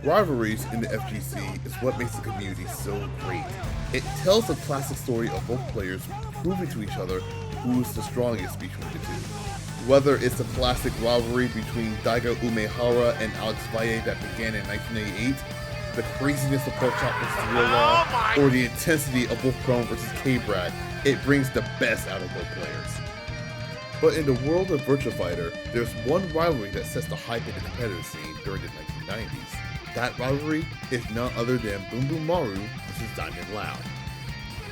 Rivalries in the FGC is what makes the community so great. It tells the classic story of both players proving to each other who's the strongest between the two. Whether it's the classic rivalry between Daigo Umehara and Alex Valle that began in 1988, the craziness of Pork Chop vs. Real Law, or the intensity of Wolfkrone vs. K-Brad, it brings the best out of both players. But in the world of Virtua Fighter, there's one rivalry that sets the hype in the competitive scene during the 1990s. That rivalry is none other than BunBunMaru vs. Diamond Lao.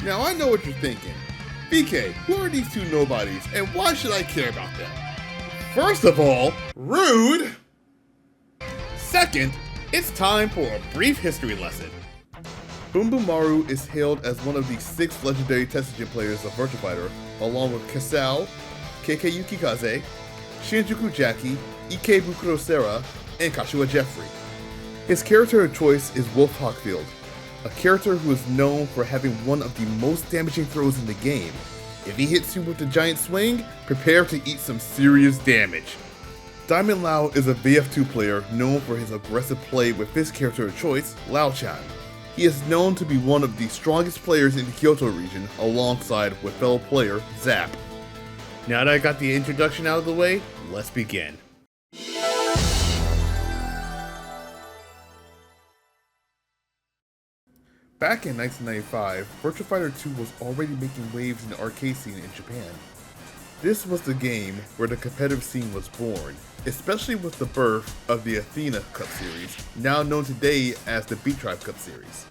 Now I know what you're thinking. BK, who are these two nobodies and why should I care about them? First of all, rude! Second, it's time for a brief history lesson. BunBunMaru is hailed as one of the 6 legendary Tessegen players of Virtua Fighter, along with Kasao, KK Yukikaze, Shinjuku Jackie, Ike Bukurosera, and Kashiwa Jeffrey. His character of choice is Wolf Hawkfield, a character who is known for having one of the most damaging throws in the game. If he hits you with a giant swing, prepare to eat some serious damage. Diamond Lao is a VF2 player known for his aggressive play with his character of choice, Lao-chan. He is known to be one of the strongest players in the Kyoto region alongside with fellow player Zap. Now that I got the introduction out of the way, let's begin. Back in 1995, Virtua Fighter 2 was already making waves in the arcade scene in Japan. This was the game where the competitive scene was born, especially with the birth of the Athena Cup series, now known today as the Beat Tribe Cup series.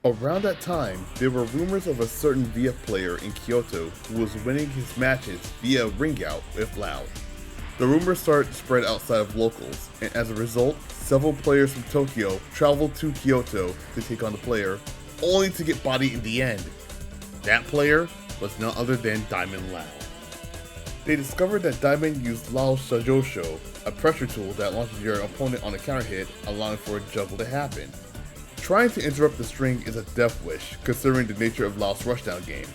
Around that time, there were rumors of a certain VF player in Kyoto who was winning his matches via ring out with Lao. The rumors started to spread outside of locals, and as a result, several players from Tokyo traveled to Kyoto to take on the player, only to get bodied in the end. That player was none other than Diamond Lao. They discovered that Diamond used Lao's Shajosho, a pressure tool that launches your opponent on a counter hit, allowing for a juggle to happen. Trying to interrupt the string is a death wish, considering the nature of Lao's rushdown game.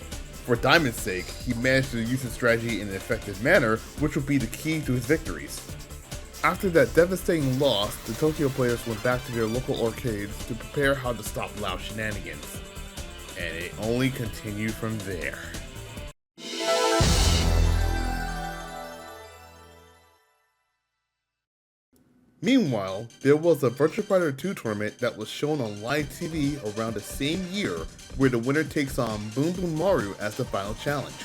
For Diamond's sake, he managed to use his strategy in an effective manner, which would be the key to his victories. After that devastating loss, the Tokyo players went back to their local arcades to prepare how to stop Lao's shenanigans. And it only continued from there. Meanwhile, there was a Virtua Fighter 2 tournament that was shown on live TV around the same year, where the winner takes on BunBunMaru as the final challenge.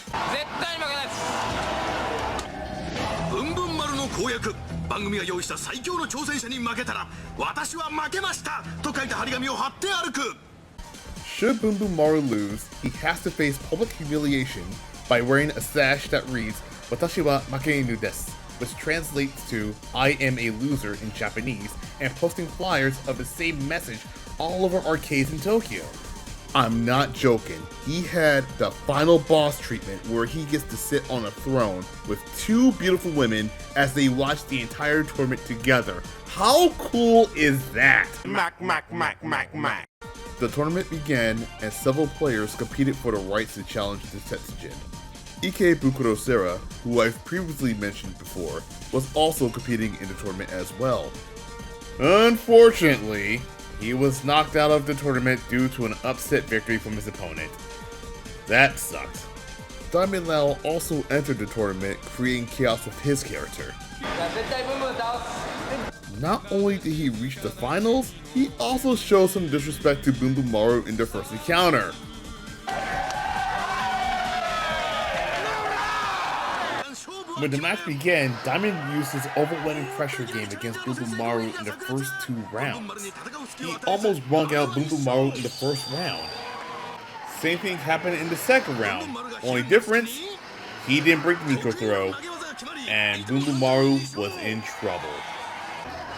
Should BunBunMaru lose, he has to face public humiliation by wearing a sash that reads "Watashi wa makeinu desu," which translates to "I am a loser" in Japanese, and posting flyers of the same message all over arcades in Tokyo. I'm not joking, he had the final boss treatment where he gets to sit on a throne with 2 beautiful women as they watch the entire tournament together. How cool is that? Mac. The tournament began and several players competed for the rights to challenge the Tessegen. Ike Bukurosera, who I've previously mentioned before, was also competing in the tournament as well. Unfortunately, he was knocked out of the tournament due to an upset victory from his opponent. That sucked. Diamond Lao also entered the tournament, creating chaos with his character. Not only did he reach the finals, he also showed some disrespect to BunBunMaru in their first encounter. When the match began, Diamond used his overwhelming pressure game against BunBunMaru in the first 2 rounds. He almost wrung out BunBunMaru in the first round. Same thing happened in the second round. Only difference, he didn't break the neutral throw, and BunBunMaru was in trouble.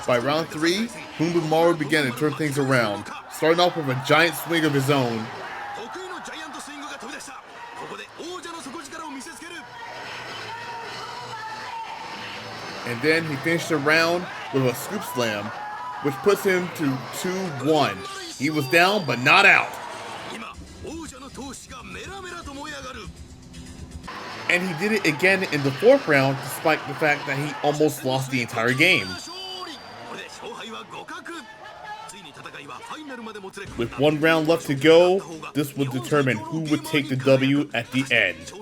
By round 3, BunBunMaru began to turn things around, starting off with a giant swing of his own. And then he finished the round with a scoop slam, which puts him to 2-1. He was down, but not out. And he did it again in the 4th round, despite the fact that he almost lost the entire game. With one round left to go, this would determine who would take the W at the end.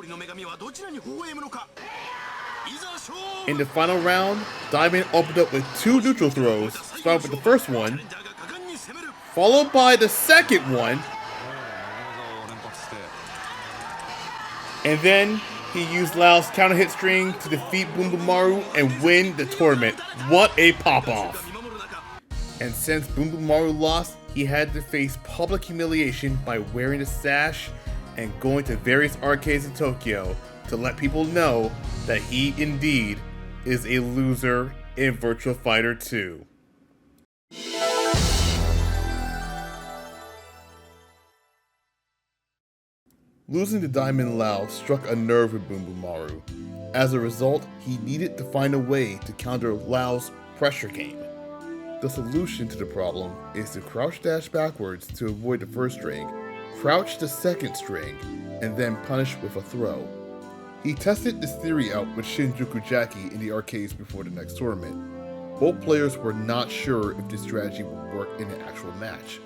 In the final round, Diamond opened up with 2 neutral throws, starting with the first one, followed by the second one, and then he used Lau's counter hit string to defeat BunBunMaru and win the tournament. What a pop-off! And since BunBunMaru lost, he had to face public humiliation by wearing a sash and going to various arcades in Tokyo to let people know that he indeed is a loser in Virtua Fighter 2. Losing to Diamond Lao struck a nerve with BunBunMaru. As a result, he needed to find a way to counter Lao's pressure game. The solution to the problem is to crouch dash backwards to avoid the first string, crouch the second string, and then punish with a throw. He tested this theory out with Shinjuku Jackie in the arcades before the next tournament. Both players were not sure if this strategy would work in an actual match.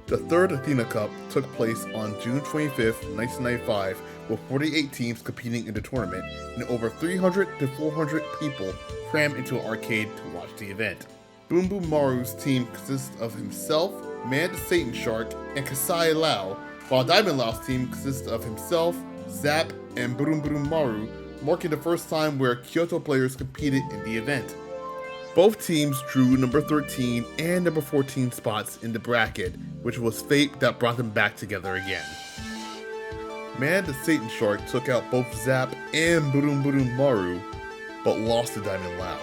The third Athena Cup took place on June 25th, 1995, with 48 teams competing in the tournament, and over 300 to 400 people crammed into an arcade to watch the event. BunBunMaru's team consists of himself, Man the Satan Shark, and Kasai Lao, while Diamond Lao's team consists of himself, Zap, and BunBunMaru, marking the first time where Kyoto players competed in the event. Both teams drew number 13 and number 14 spots in the bracket, which was fate that brought them back together again. Man the Satan Shark took out both Zap and BunBunMaru, but lost to Diamond Lao.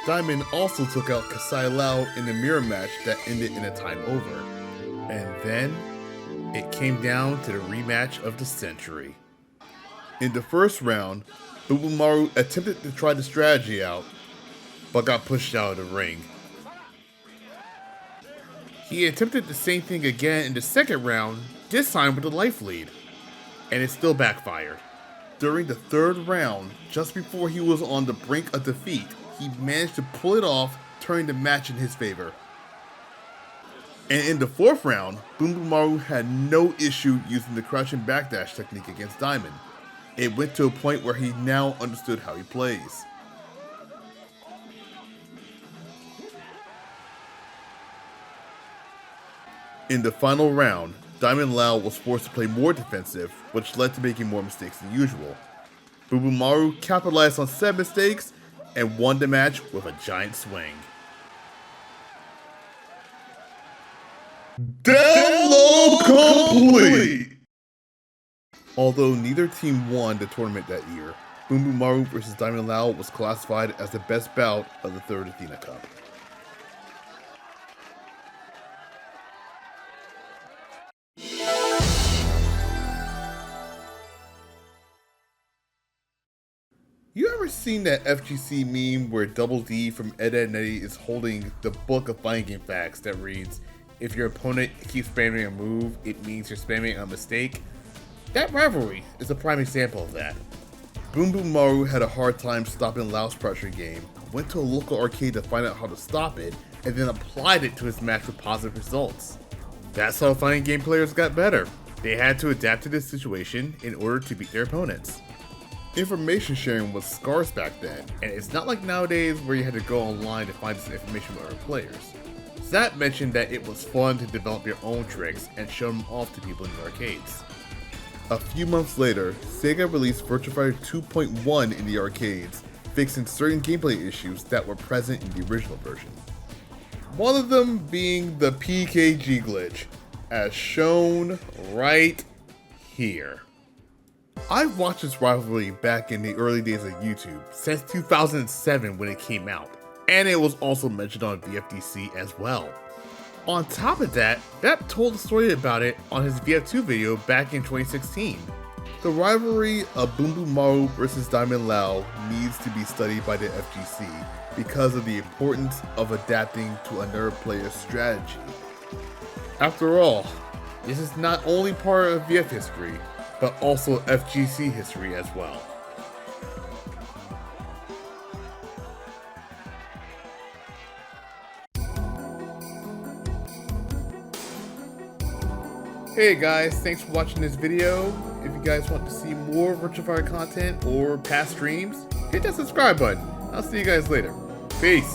Diamond also took out Kasai Lao in a mirror match that ended in a time over. And then, it came down to the rematch of the century. In the first round, BunBunMaru attempted to try the strategy out, but got pushed out of the ring. He attempted the same thing again in the second round, this time with a life lead, and it still backfired. During the third round, just before he was on the brink of defeat, he managed to pull it off, turning the match in his favor. And in the fourth round, BunBunMaru had no issue using the crouching backdash technique against Diamond. It went to a point where he now understood how he plays. In the final round, Diamond Lao was forced to play more defensive, which led to making more mistakes than usual. BunBunMaru capitalized on said mistakes and won the match with a giant swing. Download complete! Although neither team won the tournament that year, BunBunMaru vs Diamond Lao was classified as the best bout of the third Athena Cup. You ever seen that FGC meme where Double D from Ed, Edd n Eddy is holding the book of fighting game facts that reads, "If your opponent keeps spamming a move, it means you're spamming a mistake"? That Rivalry is a prime example of that. BunBunMaru had a hard time stopping Lao's pressure game, went to a local arcade to find out how to stop it, and then applied it to his match with positive results. That's how fighting game players got better. They had to adapt to this situation in order to beat their opponents. Information sharing was scarce back then, and it's not like nowadays where you had to go online to find this information with other players. Zap mentioned that it was fun to develop your own tricks and show them off to people in the arcades. A few months later, Sega released Virtua Fighter 2.1 in the arcades, fixing certain gameplay issues that were present in the original version. One of them being the PKG glitch, as shown right here. I've watched this rivalry back in the early days of YouTube, since 2007 when it came out, and it was also mentioned on VFDC as well. On top of that, Bep told a story about it on his VF2 video back in 2016. The rivalry of BunBunMaru vs Diamond Lao needs to be studied by the FGC because of the importance of adapting to another player's strategy. After all, this is not only part of VF history, but also FGC history as well. Hey guys, thanks for watching this video. If you guys want to see more Virtua Fighter content or past streams, hit that subscribe button. I'll see you guys later. Peace.